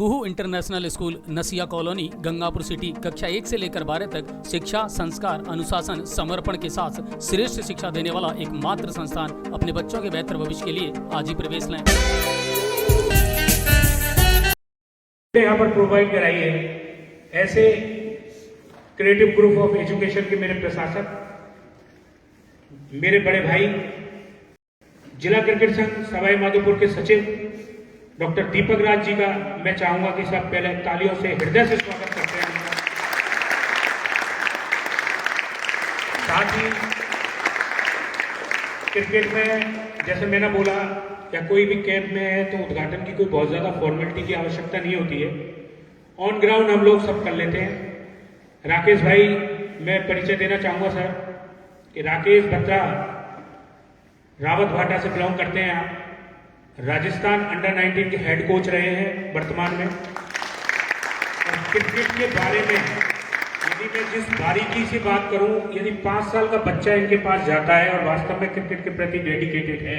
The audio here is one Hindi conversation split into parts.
कुहू इंटरनेशनल स्कूल नसिया कॉलोनी गंगापुर सिटी कक्षा 1 से लेकर 12 तक शिक्षा, संस्कार, अनुशासन, समर्पण के साथ श्रेष्ठ शिक्षा देने वाला एकमात्र संस्थान अपने बच्चों के बेहतर भविष्य के लिए आज ही प्रवेश लें। यहाँ पर प्रोवाइड कराई है ऐसे क्रिएटिव ग्रुप ऑफ एजुकेशन के मेरे प्रशासक, मेरे बड़े भाई, जिला क्रिकेट संघ सवाई माधोपुर के सचिव डॉक्टर दीपक राज जी का मैं चाहूंगा कि सब पहले तालियों से हृदय से स्वागत करते हैं। साथ ही क्रिकेट में जैसे मैंने बोला या कोई भी कैंप में है तो उद्घाटन की कोई बहुत ज्यादा फॉर्मेलिटी की आवश्यकता नहीं होती है, ऑन ग्राउंड हम लोग सब कर लेते हैं। राकेश भाई, मैं परिचय देना चाहूंगा सर कि राकेश बत्रा रावत भाटा से बिलोंग करते हैं। आप राजस्थान अंडर 19 के हेड कोच रहे हैं वर्तमान में। और क्रिकेट के बारे में यदि मैं जिस बारीकी से बात करूं, यदि 5 साल का बच्चा इनके पास जाता है और वास्तव में क्रिकेट के प्रति डेडिकेटेड है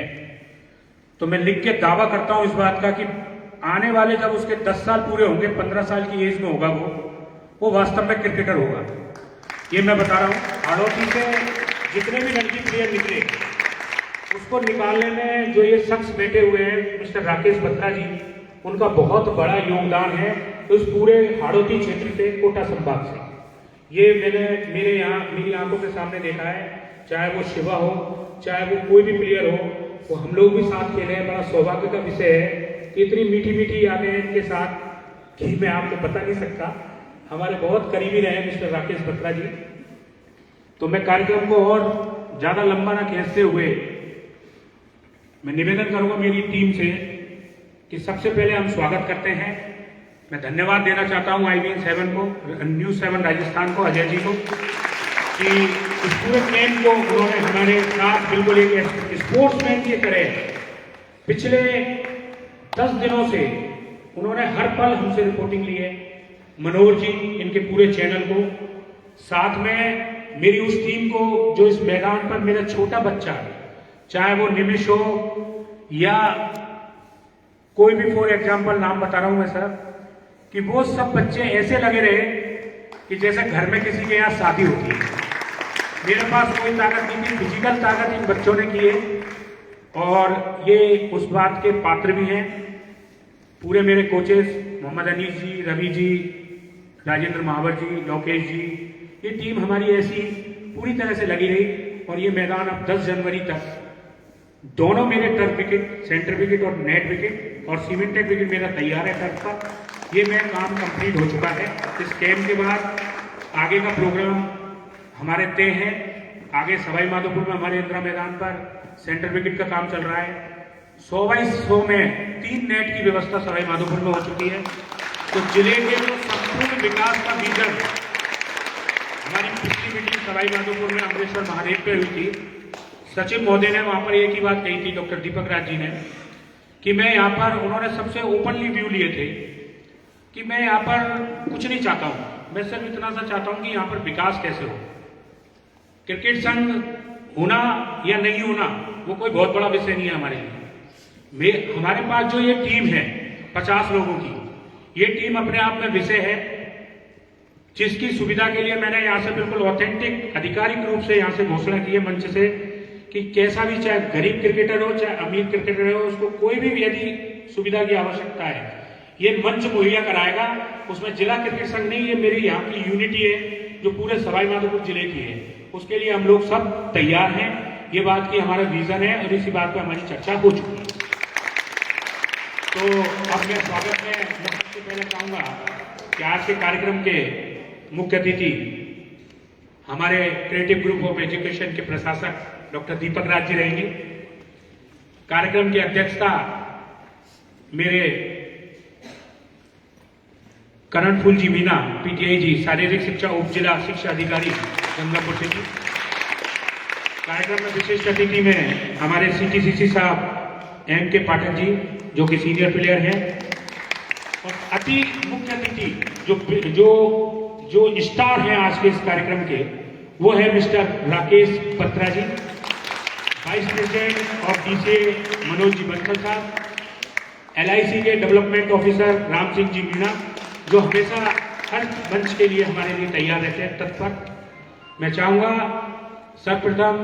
तो मैं लिख के दावा करता हूं इस बात का कि आने वाले जब उसके 10 साल पूरे होंगे, 15 साल की एज में होगा, वो वास्तव में क्रिकेटर होगा। ये मैं बता रहा हूं। हाड़ौती से जितने भी रणजी प्लेयर निकले उसको निकालने में जो ये शख्स बैठे हुए हैं मिस्टर राकेश बत्रा जी, उनका बहुत बड़ा योगदान है उस पूरे हाड़ौती क्षेत्र से, कोटा संभाग से। ये मैंने मेरी आंखों के सामने देखा है, चाहे वो शिवा हो, चाहे वो कोई भी प्लेयर हो, वो हम लोग भी साथ खेले हैं। बड़ा सौभाग्य का विषय है कि इतनी मीठी मीठी यादें हैं इनके साथ कि मैं आपको बता नहीं सकता। हमारे बहुत करीबी रहे मिस्टर राकेश बत्रा जी। तो मैं कार्यक्रम को और ज्यादा लंबा ना खींचते हुए मैं निवेदन करूंगा मेरी टीम से कि सबसे पहले हम स्वागत करते हैं। मैं धन्यवाद देना चाहता हूं IBN 7 को, न्यूज 7 राजस्थान को, अजय जी को, कि इस पूरे कैंप को उन्होंने हमारे साथ बिल्कुल एक स्पोर्ट्समैन की तरह पिछले 10 दिनों से उन्होंने हर पल हमसे रिपोर्टिंग ली है। मनोहर जी, इनके पूरे चैनल को, साथ में मेरी उस टीम को जो इस मैदान पर मेरा छोटा बच्चा, चाहे वो निमिष हो या कोई भी, फॉर एग्जाम्पल नाम बता रहा हूं मैं सर, कि वो सब बच्चे ऐसे लगे रहे कि जैसे घर में किसी के यहाँ शादी होती है। मेरे पास कोई ताकत नहीं थी, फिजिकल ताकत इन बच्चों ने की है और ये उस बात के पात्र भी हैं। पूरे मेरे कोचेस मोहम्मद अनीस जी, रवि जी, राजेंद्र महावर जी, लोकेश जी, ये टीम हमारी ऐसी पूरी तरह से लगी रही। और ये मैदान अब 10 जनवरी तक दोनों मेरे टर्फ विकेट, सेंटर विकेट और नेट विकेट और सीमेंटेड विकेट मेरा तैयार है टर्फ का। ये मेरा काम कंप्लीट हो चुका है। इस कैंप के बाद आगे का प्रोग्राम हमारे तय है। आगे सवाई माधोपुर में हमारे इंदिरा मैदान पर सेंटर विकेट का काम चल रहा है। 100/100 में 3 नेट की व्यवस्था सवाई माधोपुर में हो चुकी है। तो जिले के जो संपूर्ण विकास का विजन, हमारी पिछली मीटिंग सवाई माधोपुर में अमृतसर महादेव पे हुई थी। सचिव महोदय ने वहां पर एक ही बात कही थी, डॉक्टर दीपक राज जी ने, कि मैं यहाँ पर, उन्होंने सबसे ओपनली व्यू लिए थे कि मैं यहाँ पर कुछ नहीं चाहता हूं, मैं सिर्फ इतना सा चाहता हूं कि यहाँ पर विकास कैसे हो। क्रिकेट संघ होना या नहीं होना वो कोई बहुत बड़ा विषय नहीं है हमारे लिए। हमारे पास जो ये टीम है 50 लोगों की, ये टीम अपने आप में विषय है, जिसकी सुविधा के लिए मैंने यहाँ से बिल्कुल ऑथेंटिक आधिकारिक रूप से यहाँ से घोषणा की है मंच से कि कैसा भी, चाहे गरीब क्रिकेटर हो चाहे अमीर क्रिकेटर हो, उसको कोई भी यदि सुविधा की आवश्यकता है ये मंच मुहैया कराएगा। उसमें जिला क्रिकेट संघ नहीं, ये मेरी यहाँ की यूनिटी है जो पूरे सवाई माधोपुर जिले की है। उसके लिए हम लोग सब तैयार हैं। ये बात की हमारा विजन है और इसी बात पर हमारी चर्चा हो चुकी है। तो अब मैं स्वागत में सबसे पहले चाहूंगा कि आज के कार्यक्रम के मुख्य अतिथि हमारे क्रिएटिव ग्रुप ऑफ एजुकेशन के प्रशासक डॉक्टर दीपक राज जी रहेंगे। कार्यक्रम की अध्यक्षता मेरे करणफुल जी मीना, PTI जी, शारीरिक शिक्षा उप जिला शिक्षा अधिकारी गंगापुर सिटी। कार्यक्रम में विशिष्ट अतिथि में हमारे CTCC साहब MK पाठक जी, जो कि सीनियर प्लेयर हैं। और अति मुख्य अतिथि जो स्टार हैं आज के इस कार्यक्रम के, वो है mister Rakesh Batra ji, vice president of DCA Manoj ji Bansal साहब, LIC के डेवलपमेंट ऑफिसर राम सिंह जी मीणा, जो हमेशा हर मंच के लिए हमारे लिए तैयार रहते हैं, तत्पर। मैं चाहूँगा सर्वप्रथम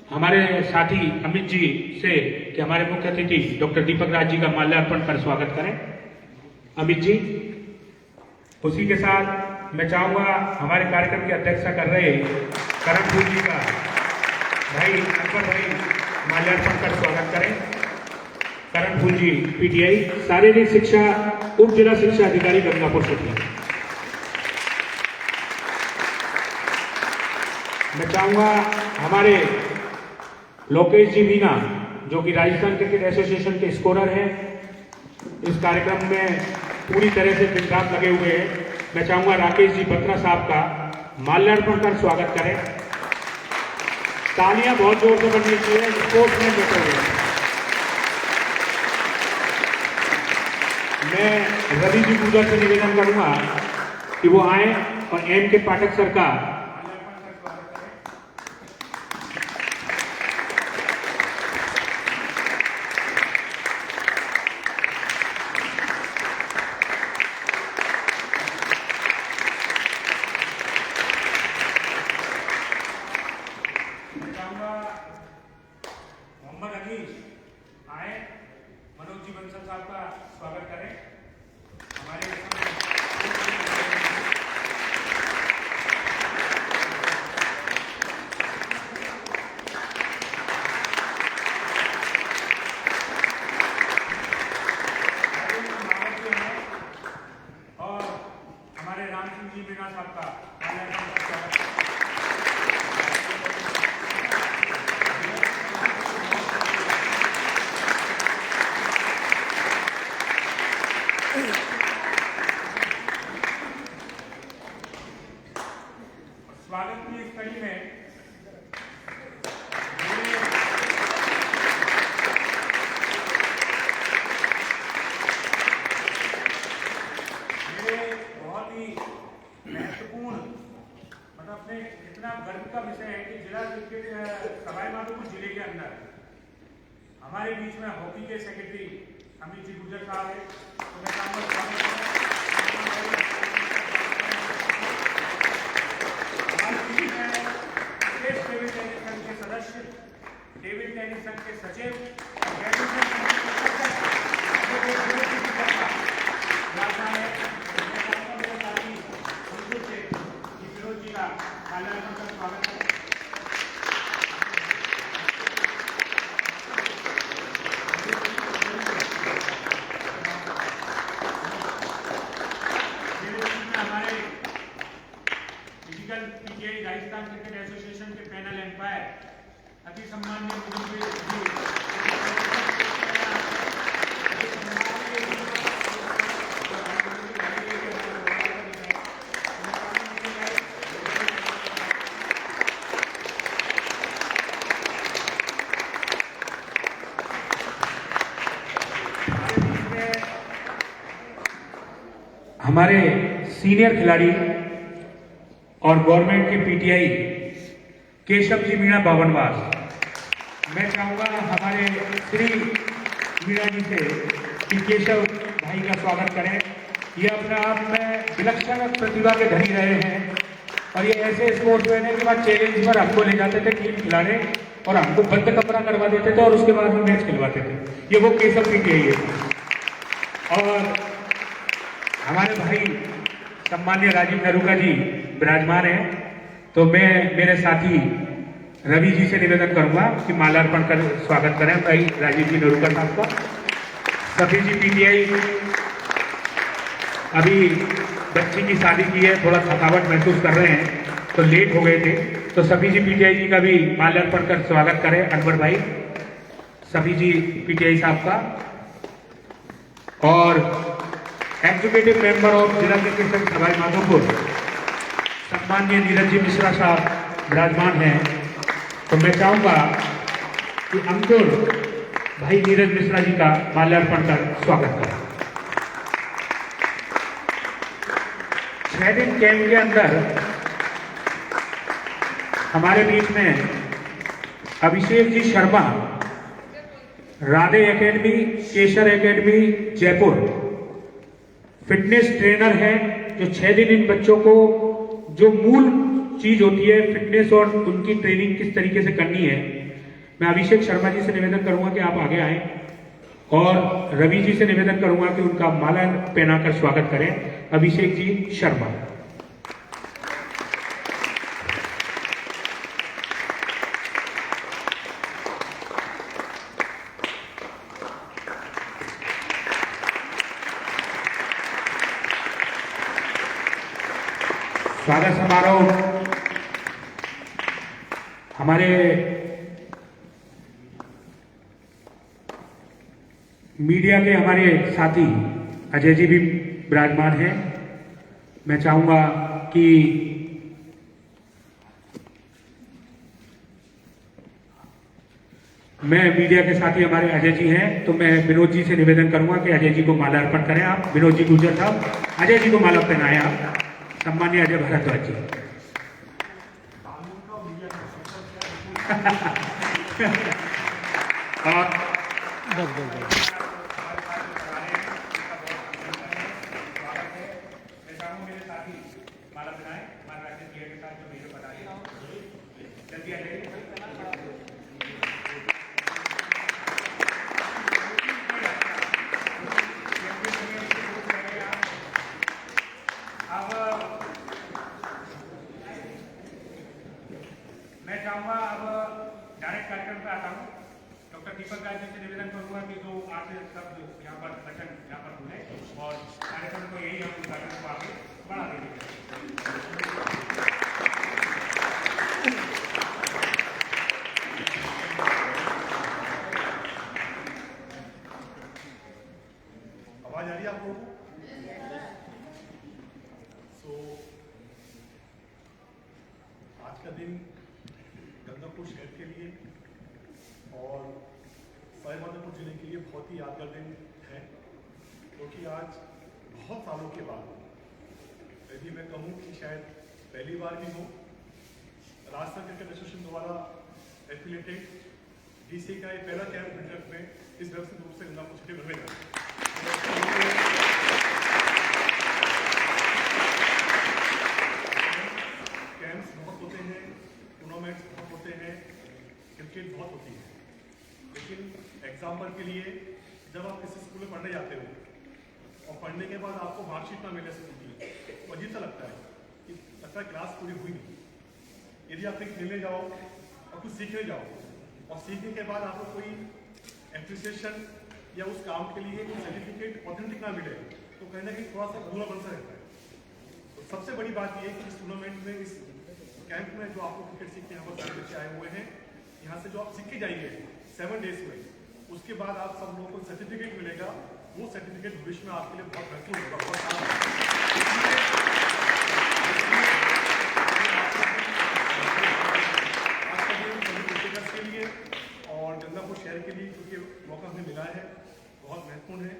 हमारे साथी अमित जी से कि हमारे मुख्य अतिथि डॉक्टर दीपक राज जी का माल्यार्पण कर स्वागत करें। अमित जी, उसी के साथ मैं चाहूँगा हमारे कार्यक्रम की अध्यक्षता कर रहे करण फूल जी का भाई अकबर भाई माल्यार्पण कर स्वागत करें। करण फूल जी, PTI शारीरिक शिक्षा उप जिला शिक्षा अधिकारी गंगापुर सिटी। मैं चाहूँगा हमारे लोकेश जी मीना, जो कि राजस्थान क्रिकेट एसोसिएशन के स्कोरर हैं, इस कार्यक्रम में पूरी तरह से दिन रात लगे हुए हैं। मैं चाहूँगा राकेश जी बत्रा साहब का माल्यार्पण कर स्वागत करें। तालियां बहुत जोर से बननी चाहिए, स्पोर्ट्स में बैठे हुए हैं। मैं रवि जी पूजा से निवेदन करूंगा कि वो आए और M.K. पाठक सर का मोहम्मद अनीस आए, मनोज जी बंसल साहब का स्वागत करें। हमारे और हमारे राम सिंह जी मीणा साहब का स्वागत। स्वागत की इस कड़ी में मेरे बहुत ही महत्वपूर्ण, मतलब अपने इतना गर्व का विषय है कि जिला क्रिकेट सवाईमाधोपुर जिले के अंदर हमारे बीच में हॉकी के सेक्रेटरी अमित जी गुर्जर साहब है। तो मैं चाहूँगा स्वागत करें। टेबल टेनिस संघ के सदस्य, टेबल टेनिस संघ के सचिव, विनोद जी का माल्यार्पण का स्वागत है। हमारे physical PTI Rajasthan cricket association के पैनल एम्पायर अति सम्मान्य हमारे सीनियर खिलाड़ी और गवर्नमेंट के PTI केशव जी मीणा बावनवास, मैं चाहूँगा हमारे श्री मीणा जी से कि केशव भाई का स्वागत करें। ये अपने आप में विलक्षण प्रतिभा के धनी रहे हैं और ये ऐसे स्पोर्ट्समैन है कि बाद चैलेंज पर हमको ले जाते थे टीम खिलाने और हमको बंद कमरा करवा देते थे और उसके बाद में मैच खिलवाते थे। ये वो केशव PTI है। और हमारे भाई सम्मान्य राजीव नरूका जी विराजमान हैं, तो मैं मेरे साथी रवि जी से निवेदन करूंगा कि माल्यार्पण कर स्वागत करें भाई राजीव जी नरूका साहब का। सभी जी PTI अभी बच्ची की शादी की है, थोड़ा थकावट महसूस कर रहे हैं तो लेट हो गए थे, तो सभी जी PTI जी का भी माल्यार्पण कर स्वागत करें। अनवर भाई, सभी जी PTI साहब का। और एग्जीक्यूटिव मेंबर ऑफ जिला क्रिकेट संघ सवाईमाधोपुर सम्माननीय नीरज जी मिश्रा साहब विराजमान हैं, तो मैं चाहूंगा कि अंकुर भाई नीरज मिश्रा जी का माल्यार्पण कर स्वागत करें। 6 दिन कैंप के अंदर हमारे बीच में अभिषेक जी शर्मा राधे एकेडमी, केशर एकेडमी जयपुर फिटनेस ट्रेनर है, जो 6 दिन इन बच्चों को जो मूल चीज होती है फिटनेस और उनकी ट्रेनिंग किस तरीके से करनी है। मैं अभिषेक शर्मा जी से निवेदन करूंगा कि आप आगे आएं और रवि जी से निवेदन करूंगा कि उनका माला पहनाकर स्वागत करें। अभिषेक जी शर्मा। स्वागत समारोह हमारे मीडिया के हमारे साथी अजय जी भी विराजमान हैं। मैं चाहूंगा कि मैं मीडिया के साथी हमारे अजय जी हैं, तो मैं विनोद जी से निवेदन करूंगा कि अजय जी को माला अर्पण करें। आप विनोद जी गुर्जर साहब अजय जी को माला पहनाएं। आप सम्मान्य अजय भारद्वाज जी। मैं चाहूंगा अब डायरेक्ट कार्यक्रम पे आता हूँ। डॉक्टर दीपक राज जी से निवेदन करूंगा कि जो आखिर शब्द यहाँ पर वचन यहाँ पर बोले और कार्यक्रम को यही हम कार्यक्रम को आगे बढ़ा देंगे। आवाज आ रही है आप लोगों को? आज का दिन गंगापुर शहर के लिए और सवाईमाधोपुर जिले के लिए बहुत ही यादगार दिन है, क्योंकि आज बहुत सालों के बाद यदि मैं कहूँ कि शायद पहली बार भी हो, राजस्थान क्रिकेट एसोसिएशन द्वारा एफिलिएटेड डीसी का ये पहला कैंप विंटर में इस व्यवस्थित रूप से गंगापुर सिटी में हुए। कैंप्स बहुत होते हैं, टूर्नामेंट्स बहुत होते हैं, क्रिकेट बहुत होती है, लेकिन एग्जाम्पल के लिए जब आप किसी स्कूल में पढ़ने जाते हो और पढ़ने के बाद आपको मार्कशीट ना मिले स्कूल की, तो अजीब सा लगता है कि लगता है क्लास पूरी हुई नहीं। यदि आप कहीं खेलने जाओ और कुछ सीखने जाओ और सीखने के बाद आपको कोई एप्रिसिएशन या उस काम के लिए कोई सर्टिफिकेट ऑथेंटिक ना मिले, तो कहीं ना कहीं थोड़ा सा अधूरा बन सा रहता है। तो सबसे बड़ी बात यह है कि इस टूर्नामेंट में, इस कैंप में जो आपको क्रिकेट सीखने यहाँ पर सारे बच्चे आए हुए हैं, यहाँ से जो आप सीख के जाएंगे 7 डेज में, उसके बाद आप सब लोगों को सर्टिफिकेट मिलेगा। वो सर्टिफिकेट भविष्य में आपके लिए बहुत महत्वपूर्ण होगा, बहुत काम के लिए और गंगापुर शहर के लिए क्योंकि मौका हमें मिला है, बहुत महत्वपूर्ण है।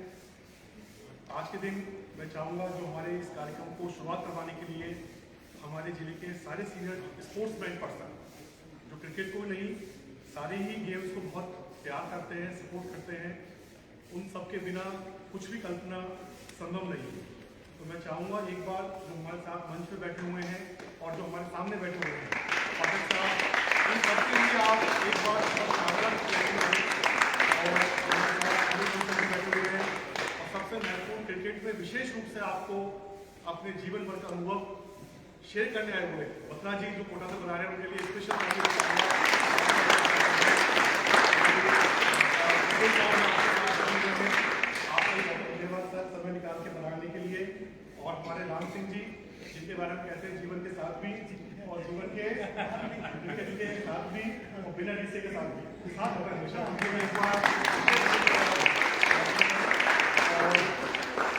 आज के दिन मैं चाहूँगा जो हमारे इस कार्यक्रम को शुरुआत करवाने के लिए हमारे जिले के सारे सीनियर स्पोर्ट्समैन पर्सन जो क्रिकेट को नहीं सारे ही गेम्स को बहुत प्यार करते हैं, सपोर्ट करते हैं, उन सब के बिना कुछ भी कल्पना संभव नहीं है। तो मैं चाहूँगा एक बार जो हमारे साथ मंच पे बैठे हुए हैं और जो हमारे सामने बैठे हुए हैं पाठक साहब, इन सबके लिए आप एक बार और बैठे हुए हैं। और सबसे महत्वपूर्ण क्रिकेट में विशेष रूप से आपको अपने जीवन भर का अनुभव शेयर करने आए हुए बत्रा जी जो कोटा से बना रहे हैं, उनके लिए स्पेशल धन्यवाद सर समय निकाल के बनाने के लिए। और हमारे राम सिंह जी जिनके बारे में कहते हैं जीवन के साथ भी और जीवन के साथ भी और बिना डीसे के साथ भी साथ होगा हमेशा। उनके लिए एक बार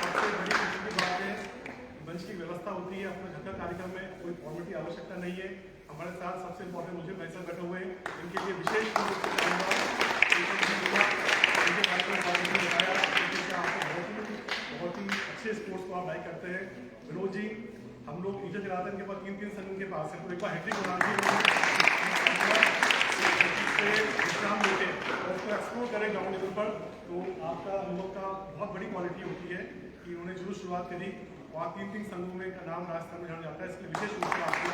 सबसे बड़ी खुशी की बात है मंच की व्यवस्था होती है अपने घर का कार्यक्रम में कोई फॉर्मेलिटी की आवश्यकता नहीं है। हमारे साथ सबसे इम्पोर्टेंट मुझे मैसेज बैठे हुए हैं, इनके लिए विशेष रूप बहुत ही अच्छे स्पोर्ट्स को आप लाइक करते हैं। विनोद जी हम लोग ईजा जलातन के पास 3-3 संघ के पास है, तो एक बार हैट्रिक बना दी विश्राम लेते हैं और उसको एक्सप्लोर करें ग्राउंड लेवल पर, तो आपका अनुभव का बहुत बड़ी क्वालिटी होती है कि उन्होंने जरूर शुरुआत करी। वहाँ 3 संघों में का नाम राजस्थान में जाना जाता है, इसलिए विशेष रूप से आपको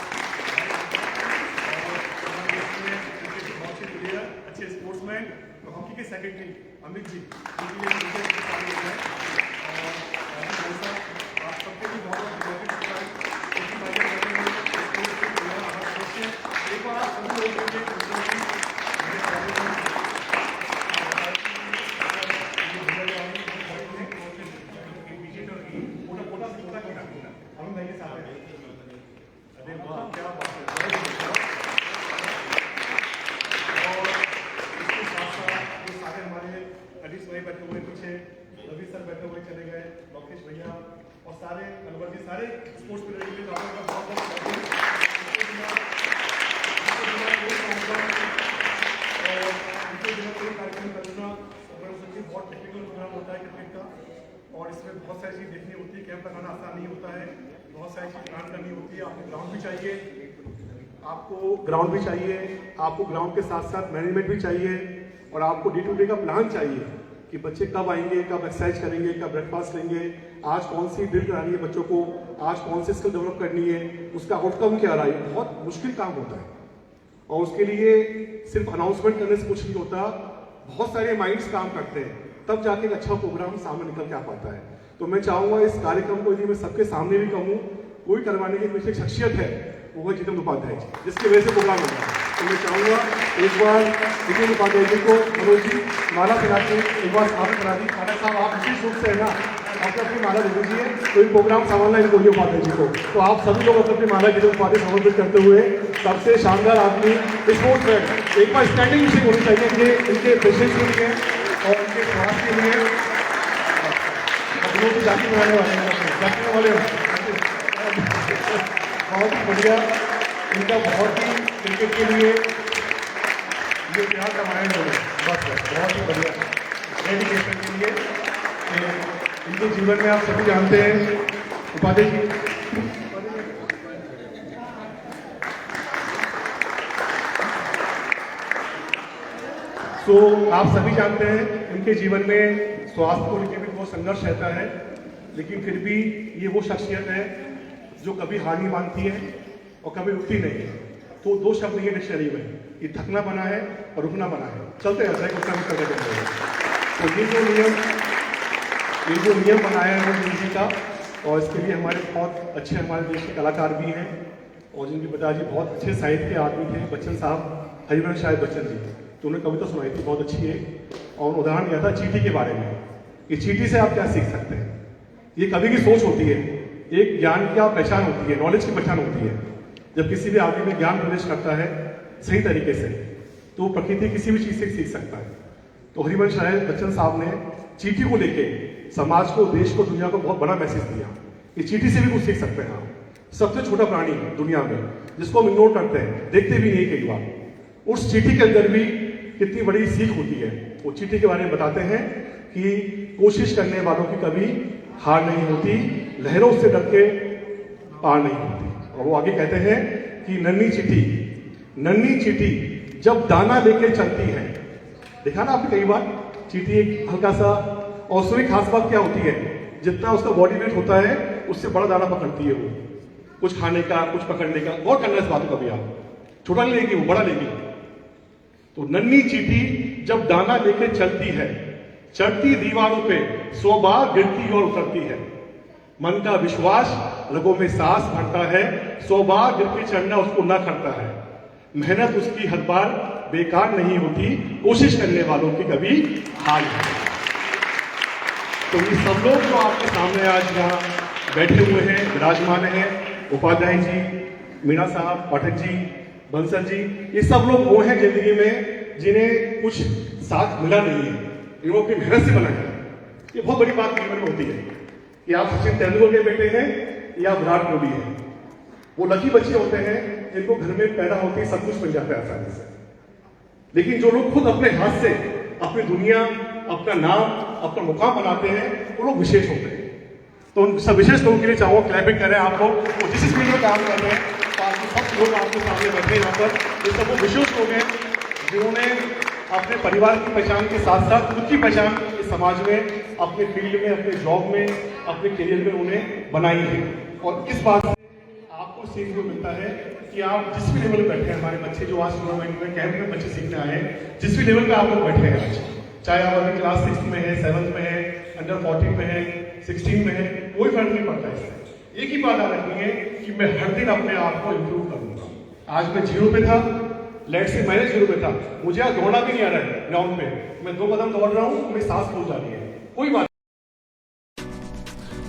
बहुत से प्लेयर, अच्छे स्पोर्ट्समैन, तो हॉकी के सेक्रेटरी अमित जी, उनके लिए विशेष शामिल है। और आप सबके भी बहुत एक बार आप सभी लोग बैठे हुए पीछे रवि सर बैठे हुए चले गए, लोकेश भैया और सारे अलवर जी, सारे स्पोर्ट्स प्लेयर के लिए बहुत बहुत कार्यक्रम करना बहुत टेक्निकल प्रोग्राम होता है क्रिकेट का, और इसमें बहुत सारी चीज़ देखनी होती है। कैंप लगाना आसान नहीं होता है, बहुत सारी चीज़ प्लान करनी होती है। आपको ग्राउंड भी चाहिए, आपको ग्राउंड के साथ साथ मैनेजमेंट भी चाहिए, और आपको डे टू डे का प्लान चाहिए कि बच्चे कब आएंगे, कब एक्सरसाइज करेंगे, कब ब्रेकफास्ट लेंगे, आज कौन सी ड्रिल करानी है बच्चों को, आज कौन सी स्किल डेवलप करनी है, उसका आउटकम क्या रहा है। बहुत मुश्किल काम होता है, और उसके लिए सिर्फ अनाउंसमेंट करने से कुछ नहीं होता, बहुत सारे माइंड्स काम करते हैं, तब जाके एक अच्छा प्रोग्राम सामने निकल के आ पाता है। तो मैं चाहूँगा इस कार्यक्रम को यदि मैं सबके सामने भी कहूँ, कोई करवाने की पीछे शख्सियत है, वो है जितेंद्र उपाध्याय जी, जिसकी वजह से प्रोग्राम होगा। तो मैं चाहूँगा एक बार जितेंद्र उपाध्याय जी को, मनोज जी माला करा के एक बार स्थापित करा दी। खाना साहब आप विशेष रूप से है ना, आप अपनी माला दे दीजिए, तो एक प्रोग्राम संभालना इनको उपाध्याय जी को। तो आप सभी लोग अपनी माला जितेंद्र उपाध्याय समर्पित करते हुए, सबसे शानदार आदमी स्पोर्ट्समैन, एक बार स्टैंडिंग मीटिंग होनी चाहिए इनके पेशेंस के लिए और इनके स्वास्थ्य के लिए। लोग जाति बनाने वाले हैं, बहुत ही बढ़िया, इनका बहुत ही क्रिकेट के लिए ये प्यार कमाए लोग, बस बहुत ही बढ़िया डेडिकेशन के लिए। इनके जीवन में आप सभी जानते हैं उपाध्याय जी, तो आप सभी जानते हैं इनके जीवन में स्वास्थ्य को लेकर भी बहुत संघर्ष रहता है, लेकिन फिर भी ये वो शख्सियत है जो कभी हार नहीं मानती है और कभी रुकती नहीं है। तो 2 शब्द ये डिक्शनरी में, ये थकना बना है और रुकना बना है, चलते रहता है कुछ ना कुछ करते रहते हैं। तो ये जो नियम बनाया है वो जिंदगी का, और इसके लिए हमारे बहुत अच्छे हमारे देश के कलाकार भी हैं, और जिनके पिताजी बहुत अच्छे साहित्य के आदमी थे, बच्चन साहब, हरिवंश शायद बच्चन जी, तो उन्होंने कविता सुनाई थी बहुत अच्छी है, और उदाहरण दिया था चींटी के बारे में कि चींटी से आप क्या सीख सकते हैं। ये कवि की सोच होती है, एक ज्ञान की पहचान होती है, नॉलेज की पहचान होती है। जब किसी भी आदमी में ज्ञान प्रवेश करता है सही तरीके से, तो प्रकृति किसी भी चीज से सीख सकता है। तो हरिवंश राय बच्चन साहब ने चींटी को लेके समाज को, देश को, दुनिया को बहुत बड़ा मैसेज दिया कि चींटी से भी कुछ सीख सकते हैं। सबसे छोटा प्राणी दुनिया में जिसको हम इग्नोर करते हैं, देखते भी नहीं कई बार, उस चींटी के अंदर भी कितनी बड़ी सीख होती है। वो चींटी के बारे में बताते हैं कि कोशिश करने वालों की कभी हार नहीं होती, लहरों से डर के पार नहीं होती। और वो आगे कहते हैं कि नन्ही चींटी जब दाना लेके चलती है, देखा ना आपने कई बार चींटी एक हल्का सा, और उसमें खास बात क्या होती है, जितना उसका बॉडी वेट होता है उससे बड़ा दाना पकड़ती है। वो कुछ खाने का, कुछ पकड़ने का, और करना इस बात को कभी आप छोटा नहीं लेगी, वो बड़ा लेगी। तो नन्ही चींटी जब दाना लेके चलती है, चढ़ती दीवारों पे 100 बार गिरती और उतरती है। मन का विश्वास, रगों में सांस भरता है, 100 बार गिर के चढ़ना उसको ना करता है। मेहनत उसकी हर बार बेकार नहीं होती, कोशिश करने वालों की कभी हार नहीं। तो ये सब लोग जो आपके सामने आज यहाँ बैठे हुए हैं, विराजमान हैं, उपाध्याय जी, मीणा साहब, पाठक जी, बंसल जी, ये सब लोग वो हैं जिंदगी में जिन्हें कुछ साथ मिला नहीं है, इन्होंने अपनी मेहनत से बना है। ये बहुत बड़ी बात जीवन में होती है कि आप सचिन तेंदुलकर के बेटे हैं या विराट कोहली हैं। वो लकी बच्चे होते हैं जिनको घर में पैदा होते ही सब कुछ मिल जाता है आसानी से, लेकिन जो लोग खुद अपने हाथ से अपनी दुनिया, अपना नाम, अपना मुकाम बनाते हैं, वो लोग विशेष होते हैं। तो उन सब विशेष लोगों के लिए चाहूँगा क्लैपिंग करें आप लोग, वो जिस फील्ड में काम कर रहे हैं, सब लोग आपके सामने बैठे हैं यहाँ पर, ये सब वो विशेष लोग हैं जिन्होंने अपने परिवार की पहचान के साथ साथ खुद की पहचान इस समाज में, अपने फील्ड में, अपने जॉब में, अपने करियर में उन्हें बनाई है। और इस बात से आपको सीखने को मिलता है कि आप जिस भी लेवल पे बैठे हैं, हमारे बच्चे जो आज टूर्नामेंट में कैंप में बच्चे सीखने आए हैं, जिस भी लेवल पे आप लोग बैठे हैं आज, चाहे आप अभी क्लास 6 में है, 7th में है, अंडर 14 में है, 16 में है, कोई फर्क नहीं पड़ता इससे। एक ही बात याद रखनी है कि मैं हर दिन अपने आप को इम्प्रूव करूंगा। आज मैं 0 पे था, लेट से मैंने 0 पे था, मुझे आज दौड़ना भी नहीं आ रहा है ग्राउंड पे, मैं 2 कदम दौड़ रहा हूँ, मेरी सांस फूल जा रही है, कोई बात।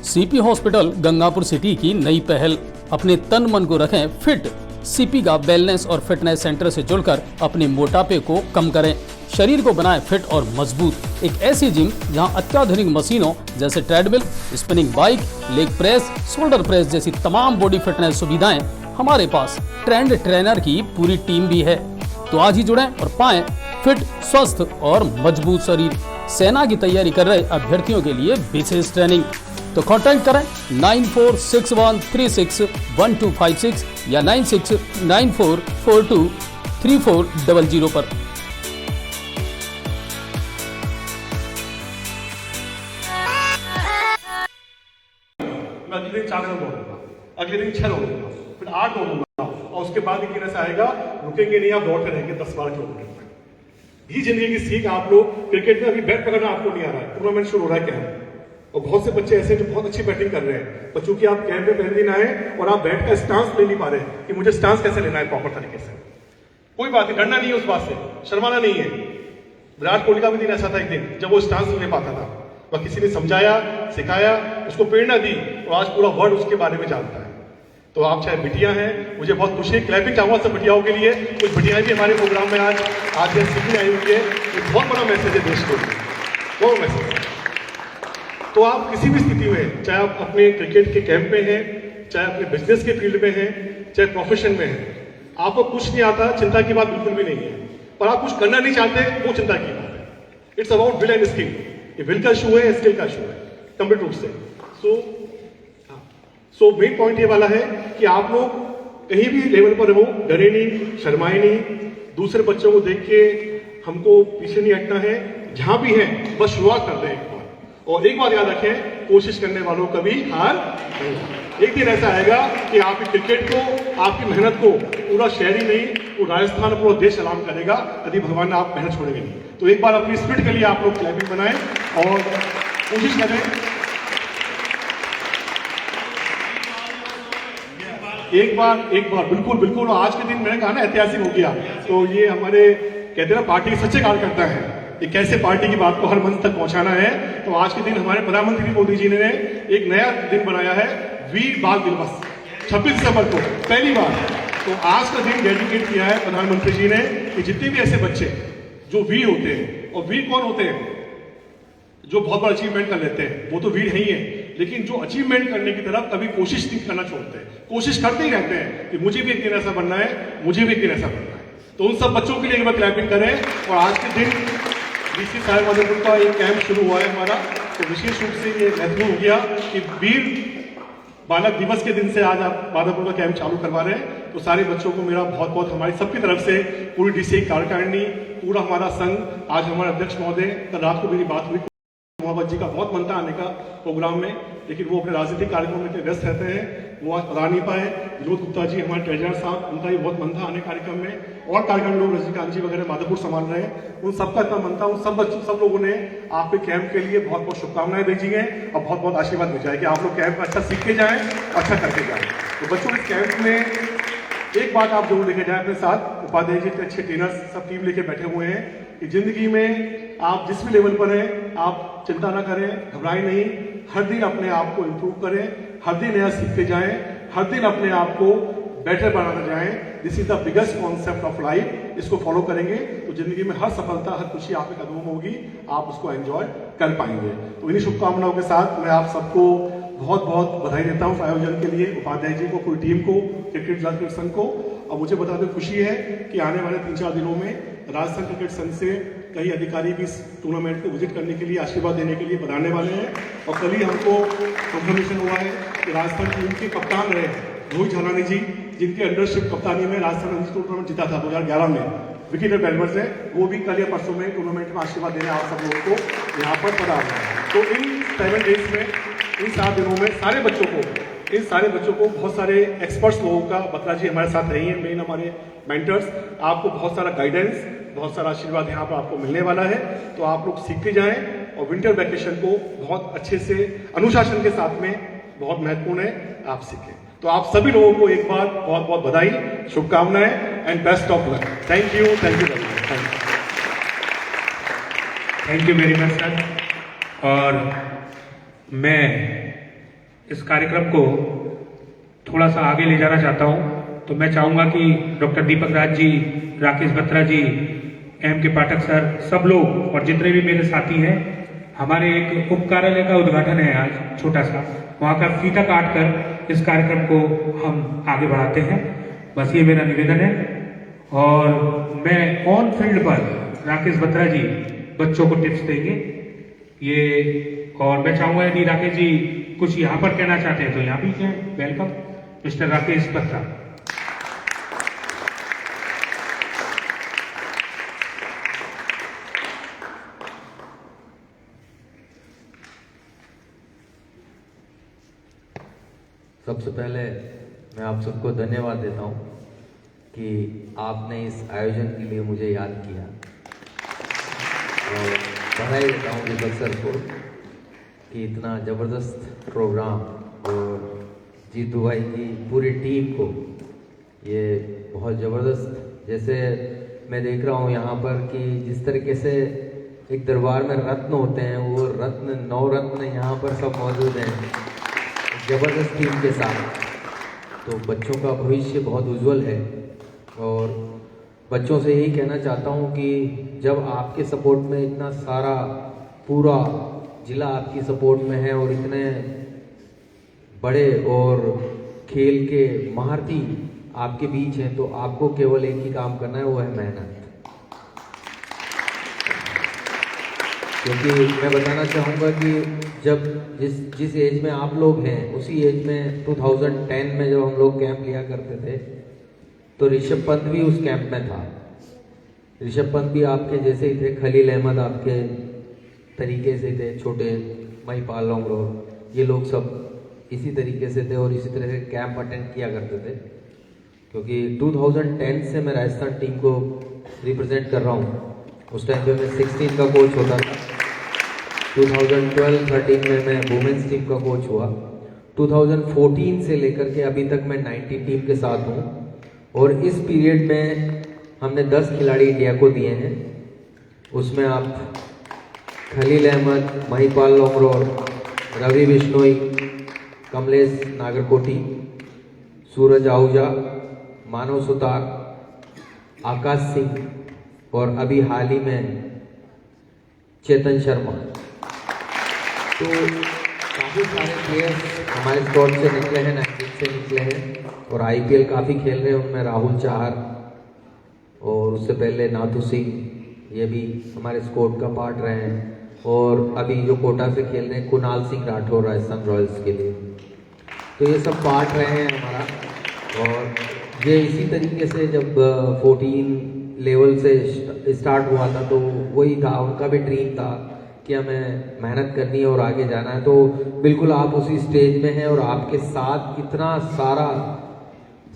सीपी हॉस्पिटल गंगापुर सिटी की नई पहल, अपने तन मन को रखें फिट। सीपी का वेलनेस और फिटनेस सेंटर से जुड़कर अपने मोटापे को कम करें, शरीर को बनाएं फिट और मजबूत। एक ऐसी जिम जहां अत्याधुनिक मशीनों जैसे treadmill, spinning bike, leg press, shoulder press जैसी तमाम बॉडी फिटनेस सुविधाएं, हमारे पास ट्रेंड ट्रेनर की पूरी टीम भी है। तो आज ही जुड़ें और पाएं फिट, स्वस्थ और मजबूत शरीर। सेना की तैयारी कर रहे अभ्यर्थियों के लिए विशेष ट्रेनिंग। तो कांटेक्ट करें 9461361256 या 9694423400 पर। मैं अगले दिन 4 दौड़ूंगा, अगले दिन 6 दौड़ूंगा, फिर 8 दौड़ूंगा, और उसके बाद एक दिन ऐसा आएगा रुकेंगे नहीं, आप दौड़ते रहेंगे 10-12 किलोमीटर। ये जिंदगी की सीख। आप लोग क्रिकेट में अभी बैट पकड़ना आपको नहीं आ रहा है, टूर्नामेंट शुरू हो रहा है कैंप, और बहुत से बच्चे ऐसे जो बहुत अच्छी बैटिंग कर रहे हैं, पर चूंकि आप कैंप में पहले दिन आए और आप बैट का स्टांस ले नहीं पा रहे कि मुझे स्टांस कैसे लेना है प्रॉपर तरीके से। कोई बात नहीं, डरना नहीं है उस बात से, शर्माना नहीं है। विराट कोहली का भी दिन ऐसा था एक दिन जब वो स्टांस ले पाता था, वह किसी ने समझाया, सिखाया, उसको प्रेरणा दी, और आज पूरा वर्ल्ड उसके बारे में जानता है। तो आप चाहे बिटिया हैं, मुझे बहुत खुशी है, क्लैपिंग चाहूंगा सब बिटियाओं के लिए। कुछ बिटियाएं भी हमारे प्रोग्राम में आज सीखने आई हुई है। ये बहुत बड़ा मैसेज है देश को, बहुत मैसेज। तो आप किसी भी स्थिति में, चाहे आप अपने क्रिकेट के कैंप में हैं, चाहे अपने बिजनेस के फील्ड में हैं, चाहे प्रोफेशन में हैं, आपको कुछ नहीं आता, चिंता की बात बिल्कुल भी नहीं है। पर आप कुछ करना नहीं चाहते, वो चिंता की बात है। It's about will and skill. ये विल का इशू है, स्किल का इशू है, कंप्लीट रूप से। सो मेन पॉइंट ये वाला है कि आप लोग कहीं भी लेवल पर रहो, डरे नहीं, शर्माए नहीं, दूसरे बच्चों को देख के हमको पीछे नहीं हटना है। जहां भी है बस शुरुआत कर दें एक बार, और एक बात याद रखें, कोशिश करने वालों कभी हार नहीं। एक दिन ऐसा आएगा कि आपकी क्रिकेट को, आपकी मेहनत को पूरा शहर ही नहीं, पूरा राजस्थान, पूरा देश सलाम करेगा, यदि भगवान ने आप मेहनत छोड़ेंगे नहीं। तो एक बार अपनी स्पिरिट के लिए आप लोग क्लैपिंग बनाएं और कोशिश करें। एक बार बिल्कुल। और आज के दिन मैंने कहा ना ऐतिहासिक हो गया, तो ये हमारे कहते हैं ना पार्टी के सच्चे कार्यकर्ता है, ये कैसे पार्टी की बात को हर मंच तक पहुंचाना है। तो आज के दिन हमारे प्रधानमंत्री मोदी जी ने एक नया दिन बनाया है, वीर बाल दिवस, 26 दिसंबर को पहली बार। तो आज का दिन डेडिकेट किया है प्रधानमंत्री जी ने कि जितने भी ऐसे बच्चे जो वीर होते हैं, और वीर कौन होते हैं, जो बहुत बड़ा अचीवमेंट कर लेते हैं, वो तो वीर ही है, लेकिन जो अचीवमेंट करने की तरफ कभी कोशिश नहीं करना छोड़ते हैं, कोशिश करते ही रहते हैं कि मुझे भी एक दिन ऐसा बनना है, मुझे भी एक दिन ऐसा बनना है। तो उन सब बच्चों के लिए एक बार क्लैपिंग करें। और आज के दिन डीसी साहब माधोपुर का एक कैंप शुरू हुआ है हमारा, तो विशेष रूप से ये महत्वपूर्ण हो गया कि वीर बालक दिवस के दिन से आज आप माधोपुर का कैंप चालू करवा रहे हैं। तो सारे बच्चों को मेरा बहुत बहुत, हमारी सबकी तरफ से, पूरी डीसी कार्यकारिणी, पूरा हमारा संघ, आज हमारे अध्यक्ष महोदय, कल रात को मेरी बात हुई, मोहम्मद जी का बहुत मन था आने का प्रोग्राम में, लेकिन वो अपने राजनीतिक कार्यक्रम में इतने व्यस्त रहते हैं, वो आज आ नहीं पाए। विनोद गुप्ता जी हमारे ट्रेजरर साहब, उनका भी बहुत मन था आने कार्यक्रम में, और कार्यक्रम लोग रजनीकांत जी वगैरह माधोपुर संभाल रहे हैं, उन सबका इतना मन था। उन सब लोगों ने आपके कैंप के लिए बहुत बहुत शुभकामनाएं भेजी हैं और बहुत बहुत आशीर्वाद भेजा है कि आप लोग कैंप में अच्छा सीख के जाएं, अच्छा करके जाएं। तो बच्चों इस कैंप में एक बात आप जरूर लेके जाएं अपने साथ, उपाध्याय जी के अच्छे ट्रेनर्स सब टीम लेके बैठे हुए हैं कि जिंदगी में आप जिस भी लेवल पर हैं, आप चिंता ना करें, घबराएं नहीं, हर दिन अपने आप को इम्प्रूव करें, हर दिन नया सीखते जाएं, हर दिन अपने आप को बेटर बनाना जाएं। This is the biggest concept of life. इसको फॉलो करेंगे तो जिंदगी में हर सफलता, हर खुशी आपके कदमों में होगी, आप उसको एंजॉय कर पाएंगे। तो इन्हीं शुभकामनाओं के साथ मैं आप सबको बहुत बहुत बधाई देता हूँ आयोजन के लिए, उपाध्याय जी को, पूरी टीम को, क्रिकेट क्रिकेट संघ को। और मुझे बताते खुशी है कि आने वाले 3-4 दिनों में राजस्थान क्रिकेट संघ से कई अधिकारी भी इस टूर्नामेंट को विजिट करने के लिए, आशीर्वाद देने के लिए बनाने वाले हैं। और कल ही हमको कंफर्मेशन हुआ है कि राजस्थान टीम के कप्तान रहे रोहित झालानी जी, जिनके अंडरशिप कप्तानी में राजस्थान रणजी टूर्नामेंट जीता था 2011 में, विकेटर बेलवर्स हैं, वो भी कल या परसों में टूर्नामेंट में आशीर्वाद देने आप सब लोगों को यहाँ पर पधार रहे हैं। तो इन 7 डेज में, इन 7 दिनों में इन सारे बच्चों को बहुत सारे एक्सपर्ट्स लोगों का, बत्रा जी हमारे साथ रही हैं, मेन हमारे मेंटर्स, आपको बहुत सारा गाइडेंस, बहुत सारा आशीर्वाद यहाँ पर आपको मिलने वाला है। तो आप लोग सीखते जाएं और विंटर वैकेशन को बहुत अच्छे से अनुशासन के साथ में, बहुत महत्वपूर्ण है, आप सीखें। तो आप सभी लोगों को एक बार बहुत बहुत बधाई, शुभकामनाएं and best of luck. Thank you very much. Thank you very much sir. और मैं इस कार्यक्रम को थोड़ा सा आगे ले जाना चाहता हूं, तो मैं चाहूंगा कि डॉक्टर दीपक राज जी, राकेश बत्रा जी, एम के पाठक सर, सब लोग और जितने भी मेरे साथी हैं, हमारे एक उप कार्यालय का उद्घाटन है आज छोटा सा, वहाँ का फीता काट कर इस कार्यक्रम को हम आगे बढ़ाते हैं। बस ये मेरा निवेदन है। और मैं ऑन फील्ड पर राकेश बत्रा जी बच्चों को टिप्स देंगे ये, और मैं चाहूंगा यदि राकेश जी कुछ यहाँ पर कहना चाहते हैं तो यहाँ भी कहें। Welcome mister Rakesh Batra. सबसे पहले मैं आप सबको धन्यवाद देता हूँ कि आपने इस आयोजन के लिए मुझे याद किया, और बधाई देता हूँ दीपक सर को कि इतना ज़बरदस्त प्रोग्राम, और जीतू भाई की पूरी टीम को ये बहुत ज़बरदस्त, जैसे मैं देख रहा हूँ यहाँ पर कि जिस तरीके से एक दरबार में रत्न होते हैं, वो रत्न 9 रत्न यहाँ पर सब मौजूद हैं ज़बरदस्त टीम के साथ। तो बच्चों का भविष्य बहुत उज्जवल है, और बच्चों से यही कहना चाहता हूँ कि जब आपके सपोर्ट में इतना सारा पूरा जिला आपकी सपोर्ट में है, और इतने बड़े और खेल के महारथी आपके बीच हैं, तो आपको केवल एक ही काम करना है, वो है मेहनत। क्योंकि मैं बताना चाहूँगा कि जब जिस एज में आप लोग हैं, उसी एज में 2010 में जब हम लोग कैंप लिया करते थे, तो ऋषभ पंत भी उस कैंप में था। ऋषभ पंत भी आपके जैसे ही थे, खलील अहमद आपके तरीके से थे, छोटे महिपाल लोंगरोर, ये लोग सब इसी तरीके से थे और इसी तरह से कैंप अटेंड किया करते थे। क्योंकि 2010 से मैं राजस्थान टीम को रिप्रेजेंट कर रहा हूँ। उस टाइम पे मैं 16 का कोच होता था। 2012-13 में मैं वुमेन्स टीम का कोच हुआ। 2014 से लेकर के अभी तक मैं 90 टीम के साथ हूँ, और इस पीरियड में हमने 10 खिलाड़ी इंडिया को दिए हैं। उसमें आप खलील अहमद, महिपाल लोंगरोर, रवि बिश्नोई, कमलेश नागरकोटी, सूरज आहूजा, मानव सुतार, आकाश सिंह, और अभी हाल ही में चेतन शर्मा। तो काफ़ी सारे प्लेयर्स हमारे स्क्वाड से निकले हैं, 19 से निकले हैं, और आईपीएल काफ़ी खेल रहे हैं। उनमें राहुल चाहर, और उससे पहले नाथू सिंह, ये भी हमारे स्क्वाड का पार्ट रहे हैं। और अभी जो कोटा से खेल रहे हैं कुणाल सिंह राठौर राजस्थान रॉयल्स के लिए, तो ये सब पार्ट रहे हैं हमारा। और ये इसी तरीके से जब 14 लेवल से स्टार्ट हुआ था, तो वही था, उनका भी ड्रीम था कि हमें मेहनत करनी है और आगे जाना है। तो बिल्कुल आप उसी स्टेज में हैं, और आपके साथ इतना सारा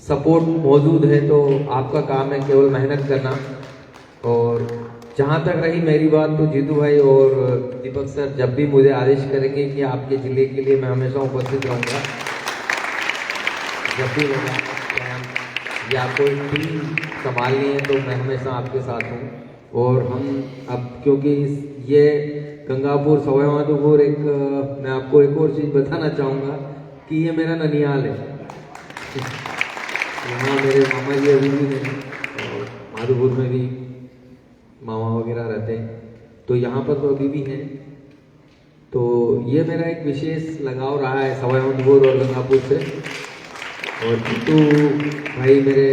सपोर्ट मौजूद है, तो आपका काम है केवल मेहनत करना। और जहाँ तक रही मेरी बात, तो जीतू भाई और दीपक सर जब भी मुझे आदेश करेंगे कि आपके ज़िले के लिए मैं हमेशा उपस्थित रहूँगा, जब भी होगा या कोई टीम संभालनी है, तो मैं हमेशा आपके साथ हूँ। और हम अब क्योंकि ये गंगापुर सवाई माधोपुर, एक मैं आपको एक और चीज़ बताना चाहूँगा कि ये मेरा ननिहाल है। यहाँ मेरे मामा जी अभी भी हैं, और माधोपुर में भी मामा वगैरह रहते हैं, तो यहाँ पर तो अभी भी हैं। तो ये मेरा एक विशेष लगाव रहा है सवाई माधोपुर और गंगापुर से। और जीतू भाई मेरे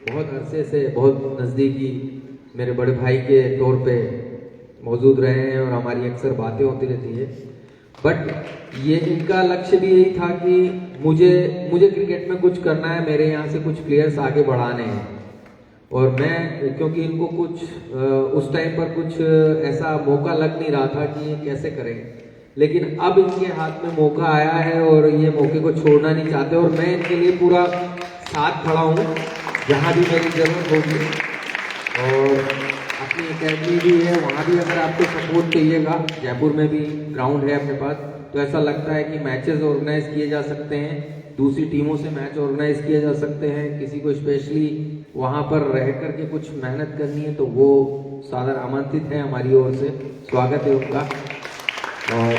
बहुत अरसे से बहुत नज़दीकी मेरे बड़े भाई के तौर पे मौजूद रहे हैं, और हमारी अक्सर बातें होती रहती है। बट ये इनका लक्ष्य भी यही था कि मुझे क्रिकेट में कुछ करना है, मेरे यहाँ से कुछ प्लेयर्स आगे बढ़ाने हैं। और मैं क्योंकि इनको कुछ उस टाइम पर कुछ ऐसा मौका लग नहीं रहा था कि ये कैसे करेंगे, लेकिन अब इनके हाथ में मौका आया है और ये मौके को छोड़ना नहीं चाहते और मैं इनके लिए पूरा साथ खड़ा हूँ जहाँ भी मेरी ज़रूरत होगी। और अपनी अकेडमी भी है, वहाँ भी अगर आपको सपोर्ट चाहिएगा, जयपुर में भी ग्राउंड है अपने पास, तो ऐसा लगता है कि मैचेस ऑर्गेनाइज किए जा सकते हैं, दूसरी टीमों से मैच ऑर्गेनाइज किए जा सकते हैं। किसी को स्पेशली वहाँ पर रह करके कुछ मेहनत करनी है तो वो सादर आमंत्रित है, हमारी ओर से स्वागत है उनका। और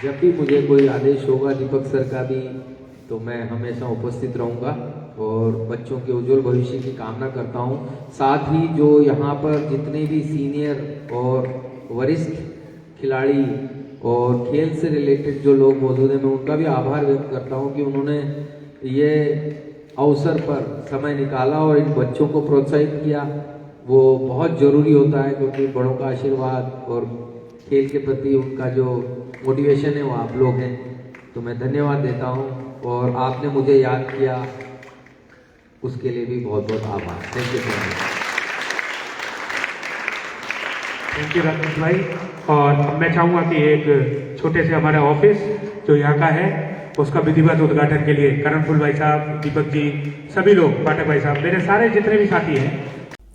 जब भी मुझे कोई आदेश होगा दीपक सर का भी, तो मैं हमेशा उपस्थित रहूँगा और बच्चों के उज्जवल भविष्य की कामना करता हूँ। साथ ही जो यहाँ पर जितने भी सीनियर और वरिष्ठ खिलाड़ी और खेल से रिलेटेड जो लोग मौजूद हैं, मैं उनका भी आभार व्यक्त करता हूँ कि उन्होंने ये अवसर पर समय निकाला और इन बच्चों को प्रोत्साहित किया। वो बहुत ज़रूरी होता है क्योंकि बड़ों का आशीर्वाद और खेल के प्रति उनका जो मोटिवेशन है वो आप लोग हैं। तो मैं धन्यवाद देता हूँ और आपने मुझे याद किया उसके लिए भी बहुत बहुत आभार। Thank you so much. Thank you Rakesh भाई। और अब मैं चाहूँगा कि एक छोटे से हमारा ऑफिस जो यहाँ का है उसका विधिवत उद्घाटन के लिए करणफुल भाई साहब, दीपक जी, सभी लोग, पाठक भाई साहब, मेरे सारे जितने भी साथी हैं।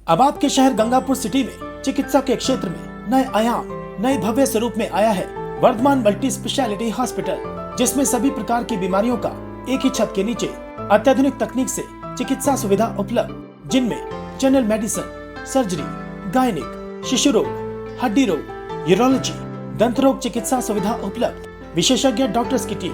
अब आपके शहर गंगापुर सिटी में चिकित्सा के क्षेत्र में नए आयाम, नए भव्य स्वरूप में आया है वर्धमान मल्टी स्पेशलिटी हॉस्पिटल, जिसमें सभी प्रकार की बीमारियों का एक ही छत के नीचे अत्याधुनिक तकनीक से चिकित्सा सुविधा उपलब्ध, जिनमें जनरल मेडिसिन, सर्जरी, गायनिक, शिशु रोग, हड्डी रोग, यूरोलॉजी, दंत रोग चिकित्सा सुविधा उपलब्ध, विशेषज्ञ डॉक्टर्स की टीम,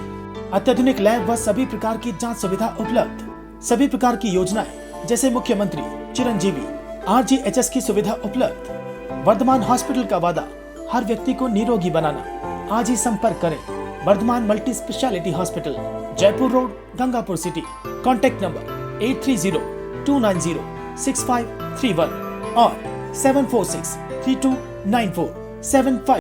अत्याधुनिक लैब व सभी प्रकार की जांच सुविधा उपलब्ध, सभी प्रकार की योजनाएं जैसे मुख्यमंत्री चिरंजीवी RGHS की सुविधा उपलब्ध। वर्धमान हॉस्पिटल का वादा हर व्यक्ति को निरोगी बनाना। आज ही संपर्क करें Vardhman multi specialty hospital, Jaipur road, Gangapur city. Contact number 8302906531 और 746329475।